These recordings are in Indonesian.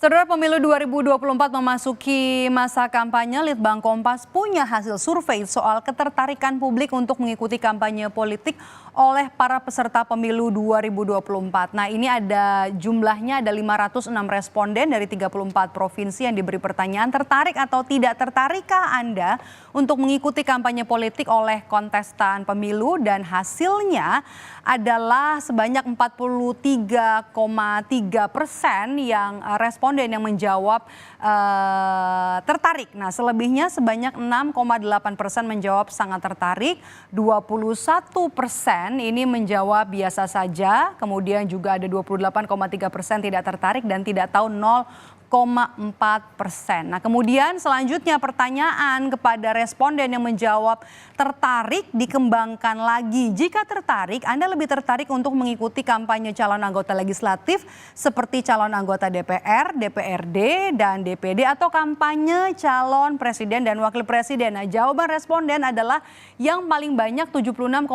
Saudara, pemilu 2024 memasuki masa kampanye. Litbang Kompas punya hasil survei soal ketertarikan publik untuk mengikuti kampanye politik oleh para peserta pemilu 2024. Nah, ini ada jumlahnya, ada 506 responden dari 34 provinsi yang diberi pertanyaan, tertarik atau tidak tertarikkah Anda untuk mengikuti kampanye politik oleh kontestan pemilu, dan hasilnya adalah sebanyak 43,3% yang responden yang menjawab tertarik. Nah, selebihnya sebanyak 6,8% menjawab sangat tertarik, 21% ini menjawab biasa saja, kemudian juga ada 28,3% tidak tertarik dan tidak tahu 0,4%. Nah, kemudian selanjutnya pertanyaan kepada responden yang menjawab tertarik dikembangkan lagi. Jika tertarik, Anda lebih tertarik untuk mengikuti kampanye calon anggota legislatif seperti calon anggota DPR, DPRD, dan DPD, atau kampanye calon presiden dan wakil presiden. Nah, jawaban responden adalah yang paling banyak, 76,5%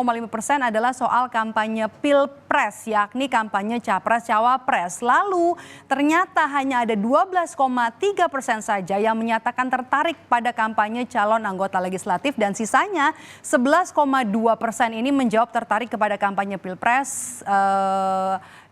adalah soal kampanye pilpres, yakni kampanye capres-cawapres. Lalu ternyata hanya ada 12,3% saja yang menyatakan tertarik pada kampanye calon anggota legislatif, dan sisanya 11,2% ini menjawab tertarik kepada kampanye pilpres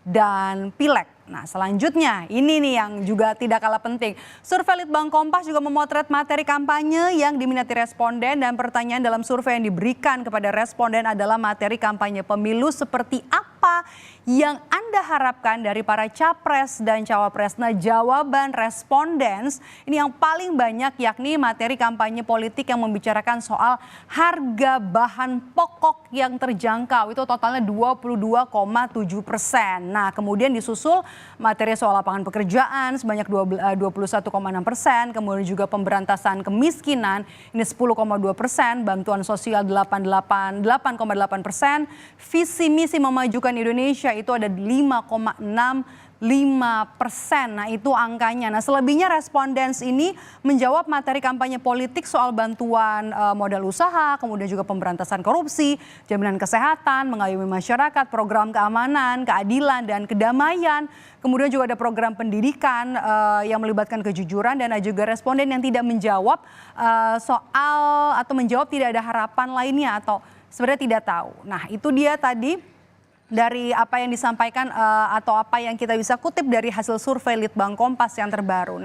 dan pileg. Nah, selanjutnya ini nih yang juga tidak kalah penting. Survei Litbang Kompas juga memotret materi kampanye yang diminati responden, dan pertanyaan dalam survei yang diberikan kepada responden adalah materi kampanye pemilu seperti apa yang Anda harapkan dari para capres dan cawapres. Nah, jawaban respondens ini yang paling banyak, yakni materi kampanye politik yang membicarakan soal harga bahan pokok yang terjangkau, itu totalnya 22,7%. Nah, kemudian disusul materi soal lapangan pekerjaan sebanyak 21,6%, kemudian juga pemberantasan kemiskinan ini 10,2%, bantuan sosial 8,8%, visi misi memajukan Indonesia itu ada 5,65%. Nah, itu angkanya. Nah, selebihnya respondens ini menjawab materi kampanye politik soal bantuan modal usaha, kemudian juga pemberantasan korupsi, jaminan kesehatan, mengayomi masyarakat, program keamanan, keadilan, dan kedamaian. Kemudian juga ada program pendidikan yang melibatkan kejujuran, dan ada juga responden yang tidak menjawab soal atau menjawab tidak ada harapan lainnya atau sebenarnya tidak tahu. Nah, itu dia tadi dari apa yang disampaikan atau apa yang kita bisa kutip dari hasil survei Litbang Kompas yang terbaru.